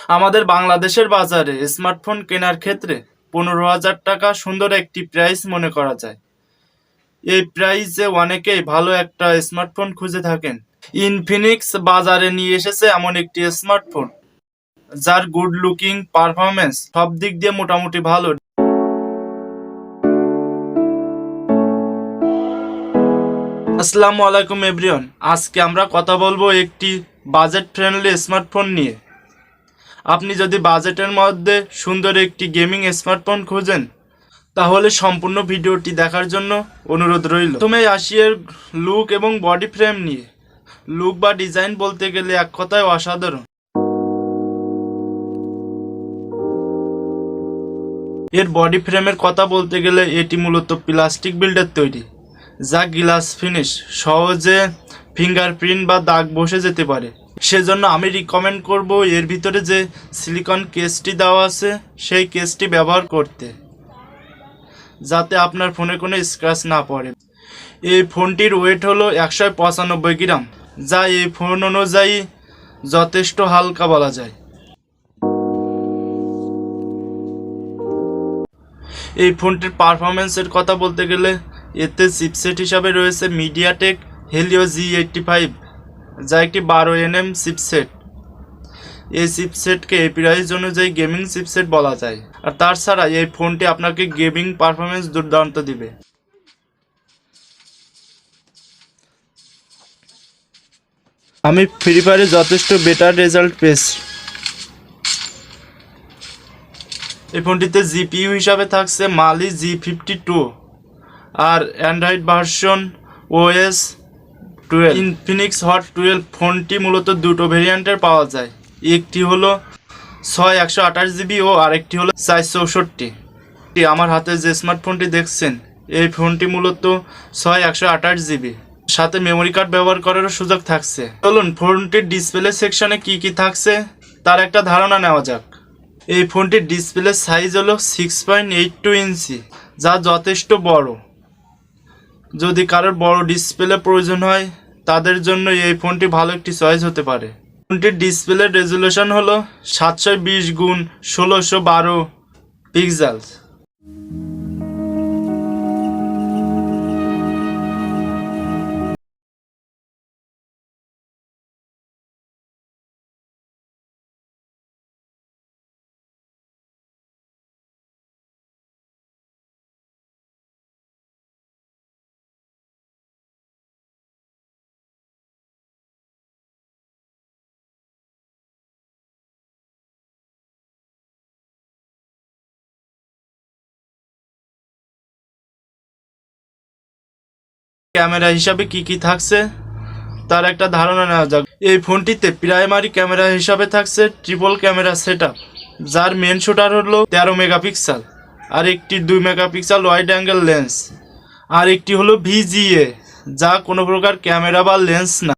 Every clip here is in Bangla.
আমাদের বাংলাদেশের বাজারে স্মার্টফোন কেনার ক্ষেত্রে 15,000 টাকা সুন্দর একটি প্রাইস মনে করা যায়। এই প্রাইসে অনেকেই ভালো একটা স্মার্টফোন খুঁজে থাকেন। ইনফিনিক্স বাজারে নিয়ে এসেছে এমন একটি স্মার্টফোন যার গুড লুকিং, পারফরমেন্স সব দিক দিয়ে মোটামুটি ভালো। আসসালামু আলাইকুম এভরিওয়ান, আজকে আমরা কথা বলবো একটি বাজেট ফ্রেন্ডলি স্মার্টফোন নিয়ে। আপনি যদি বাজেটের মধ্যে সুন্দর একটি গেমিং স্মার্টফোন খোঁজেন তাহলে সম্পূর্ণ ভিডিওটি দেখার জন্য অনুরোধ রইল। প্রথমে আসি এর লুক এবং বডি ফ্রেম নিয়ে। লুক বা ডিজাইন বলতে গেলে এক কথায় অসাধারণ। এর বডি ফ্রেমের কথা বলতে গেলে এটি মূলত প্লাস্টিক বিল্ডের তৈরি, যা গ্লাস ফিনিশ, সহজে ফিঙ্গারপ্রিন্ট বা দাগ বসে যেতে পারে। সেজন্য আমি রিকমেন্ড করব এর ভিতরে যে সিলিকন কেসটি দেওয়া আছে সেই কেসটি ব্যবহার করতে, যাতে আপনার ফোনে কোনো স্ক্র্যাচ না পড়ে। এই ফোনটির ওয়েট হলো 195 গ্রাম, যা এই ফোন অনুযায়ী যথেষ্ট হালকা বলা যায়। এই ফোনটির পারফরমেন্সের কথা বলতে গেলে এতে চিপসেট হিসাবে রয়েছে মিডিয়াটেক হেলিও G85, যা একটি 12nm চিপসেট। এই চিপসেটকে এই প্রাইস অনুযায়ী গেমিং চিপসেট বলা যায়। আর তাছাড়া এই ফোনটি আপনাকে গেমিং পারফরমেন্স দুর্দান্ত দিবে। আমি ফ্রি ফায়ারে যথেষ্ট বেটার রেজাল্ট পেয়েছি। এই ফোনটিতে জিপিইউ হিসাবে থাকছে মালি G52 আর Android version OS 12 Infinix Hot 12। ফোনটি মূলত দুটো ভেরিয়েন্টের পাওয়া যায়, একটি হলো 128GB ও আরেকটি হলো 464। আমার হাতে যে স্মার্টফোনটি দেখছেন এই ফোনটি মূলত 128GB, সাথে মেমোরি কার্ড ব্যবহার করারও সুযোগ থাকছে। চলুন ফোনটির ডিসপ্লে সেকশনে কি থাকছে তার একটা ধারণা নেওয়া যাক। এই ফোনটির ডিসপ্লে সাইজ হলো 6.82 ইঞ্চি, যা যথেষ্ট বড়। যদি কারোর বড় ডিসপ্লে প্রয়োজন হয় তাদের জন্য এই ফোনটি ভালো একটি চয়েস হতে পারে। ফোনটির ডিসপ্লের রেজুলেশন হলো 720x1612 পিক্সেলস। ক্যামেরা হিসাবে কি থাকছে তার একটা ধারণা নেওয়া যাক। এই ফোনটিতে প্রাইমারি ক্যামেরা হিসাবে থাকছে ট্রিপল ক্যামেরা সেটআপ, যার মেন শুটার হলো 13 মেগাপিক্সেল, আর একটি 2 মেগাপিক্সেল ওয়াইড অ্যাঙ্গেল লেন্স, আর একটি হলো VGA, যা কোনো প্রকার ক্যামেরা বা লেন্স না।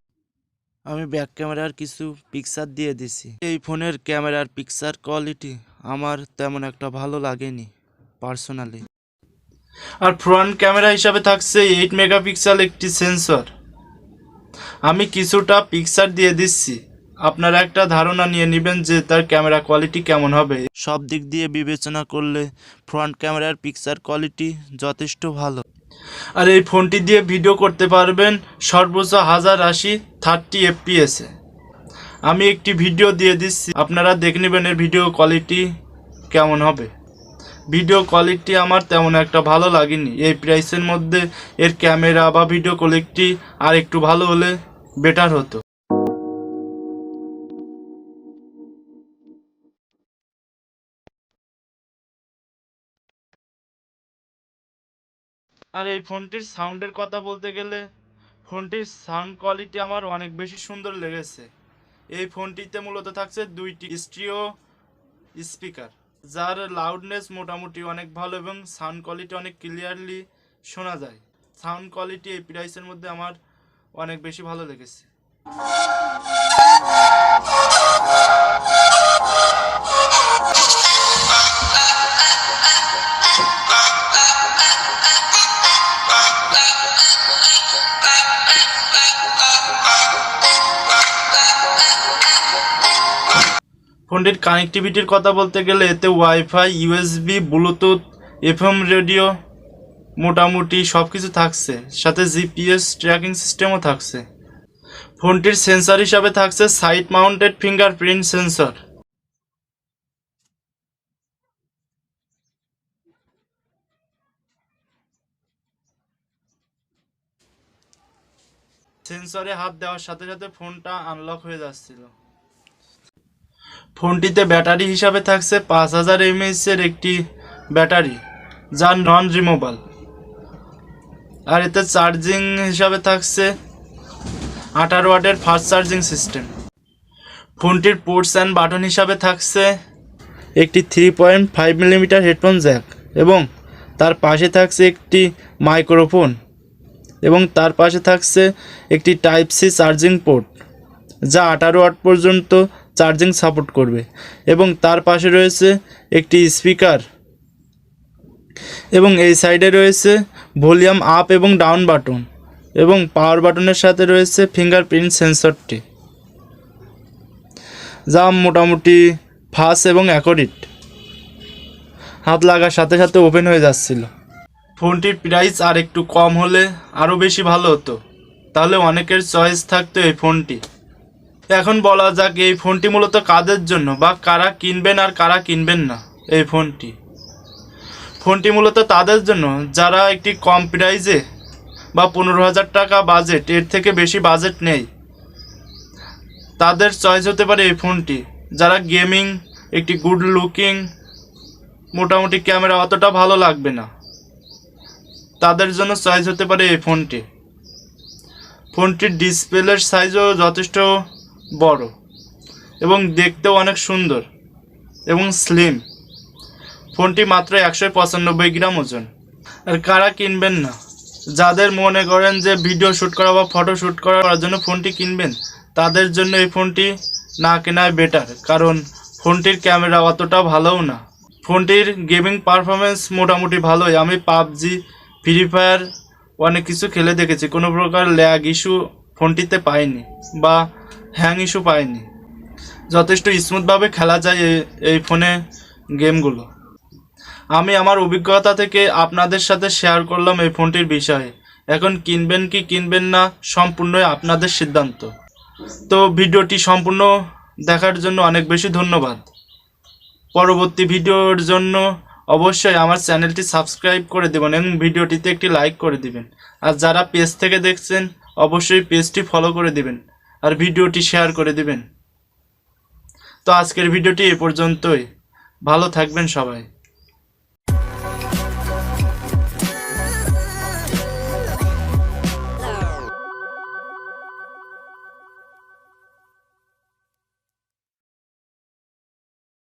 আমি ব্যাক ক্যামেরার কিছু পিকচার দিয়ে দিছি। এই ফোনের ক্যামেরার পিকচার কোয়ালিটি আমার তেমন একটা ভালো লাগেনি পার্সোনালি। আর ফ্রন্ট ক্যামেরা হিসাবে থাকছে 8 মেগাপিক্সেল একটি সেন্সর। আমি কিছুটা পিকচার দিয়ে দিচ্ছি, আপনারা একটা ধারণা নিয়ে নেবেন যে তার ক্যামেরা কোয়ালিটি কেমন হবে। সব দিক দিয়ে বিবেচনা করলে ফ্রন্ট ক্যামেরার পিকচার কোয়ালিটি যথেষ্ট ভালো। আর এই ফোনটি দিয়ে ভিডিও করতে পারবেন সর্বোচ্চ 1080 30 FPS এ। আমি একটি ভিডিও দিয়ে দিচ্ছি, আপনারা দেখে নেবেন এর ভিডিও কোয়ালিটি কেমন হবে। ভিডিও কোয়ালিটি আমার তেমন একটা ভালো লাগেনি। এই প্রাইসের মধ্যে এর ক্যামেরা বা ভিডিও কোয়ালিটি আর একটু ভালো হলে বেটার হতো। আর এই ফোনটির সাউন্ডের কথা বলতে গেলে ফোনটির সাউন্ড কোয়ালিটি আমার অনেক বেশি সুন্দর লেগেছে। এই ফোনটিতে মূলত থাকছে 2টি স্টিরিও স্পিকার, যার লাউডনেস মোটামুটি অনেক ভালো এবং সাউন্ড কোয়ালিটি অনেক ক্লিয়ারলি শোনা যায়। সাউন্ড কোয়ালিটি এই প্রাইসের মধ্যে আমার অনেক বেশি ভালো লেগেছে। ফোনটির কানেক্টিভিটির কথা বলতে গেলে এতে wifi, USB, Bluetooth, FM radio মোটামুটি সব কিছু থাকছে, সাথে জিপিএস ট্র্যাকিং সিস্টেমও থাকছে। ফোনটির সেন্সর হিসাবে থাকছে সাইড মাউন্টেড ফিঙ্গারপ্রিন্ট সেন্সর। সেন্সরে হাত দেওয়ার সাথে সাথে ফোনটা আনলক হয়ে যাচ্ছিল। ফোনটিতে ব্যাটারি হিসাবে থাকছে 5000 mAh এর একটি ব্যাটারি, যা নন রিমুভেবল। আর এতে চার্জিং হিসাবে থাকছে 18 ওয়াটের ফাস্ট চার্জিং সিস্টেম। ফোনটির পোর্টস অ্যান্ড বাটন হিসাবে থাকছে একটি 3.5 মিলিমিটার হেডফোন জ্যাক, এবং তার পাশে থাকছে একটি মাইক্রোফোন, এবং তার পাশে থাকছে একটি টাইপ সি চার্জিং পোর্ট, যা 18 ওয়াট পর্যন্ত চার্জিং সাপোর্ট করবে, এবং তার পাশে রয়েছে একটি স্পিকার, এবং এই সাইডে রয়েছে ভলিউম আপ এবং ডাউন বাটন, এবং পাওয়ার বাটনের সাথে রয়েছে ফিঙ্গারপ্রিন্ট সেন্সরটি, যা মোটামুটি ফাস্ট এবং অ্যাকুরেট। হাত লাগার সাথে সাথে ওপেন হয়ে যাচ্ছিল। ফোনটির প্রাইস আর একটু কম হলে আরও বেশি ভালো হতো, তাহলে অনেকের চয়েস থাকতো এই ফোনটি। এখন বলা যাক এই ফোনটি মূলত কাদের জন্য, বা কারা কিনবেন আর কারা কিনবেন না। এই ফোনটি মূলত তাদের জন্য যারা একটি কম প্রাইজে বা 15,000 টাকা বাজেট, এর থেকে বেশি বাজেট নেই, তাদের চয়েস হতে পারে এই ফোনটি। যারা গেমিং, একটি গুড লুকিং, মোটামুটি ক্যামেরা অতটা ভালো লাগবে না, তাদের জন্য চয়েস হতে পারে এই ফোনটি। ফোনটির ডিসপ্লের সাইজও যথেষ্ট বড়, এবং দেখতেও অনেক সুন্দর এবং স্লিম। ফোনটি মাত্র 195 গ্রাম ওজন। আর কারা কিনবেন না, যাদের মনে করেন যে ভিডিও শ্যুট করা বা ফটো শ্যুট করার জন্য ফোনটি কিনবেন, তাদের জন্য এই ফোনটি না কেনাই বেটার, কারণ ফোনটির ক্যামেরা অতটা ভালোও না। ফোনটির গেমিং পারফরমেন্স মোটামুটি ভালোই। আমি পাবজি, ফ্রি ফায়ার অনেক কিছু খেলে দেখেছি, কোনো প্রকার ল্যাগ ইস্যু ফোনটিতে পাইনি বা হ্যাং ইস্যু পাইনি। যথেষ্ট স্মুথভাবে খেলা যায় এই ফোনে গেমগুলো। আমি আমার অভিজ্ঞতা থেকে আপনাদের সাথে শেয়ার করলাম এই ফোনটির বিষয়ে। এখন কিনবেন কি কিনবেন না সম্পূর্ণই আপনাদের সিদ্ধান্ত। তো ভিডিওটি সম্পূর্ণ দেখার জন্য অনেক বেশি ধন্যবাদ। পরবর্তী ভিডিওর জন্য অবশ্যই আমার চ্যানেলটি সাবস্ক্রাইব করে দেবেন এবং ভিডিওটিতে একটি লাইক করে দিবেন। আর যারা পেজ থেকে দেখছেন অবশ্যই পেজটি ফলো করে দিবেন আর ভিডিওটি শেয়ার করে দিবেন। তো আজকের ভিডিওটি এ পর্যন্তই। ভালো থাকবেন সবাই।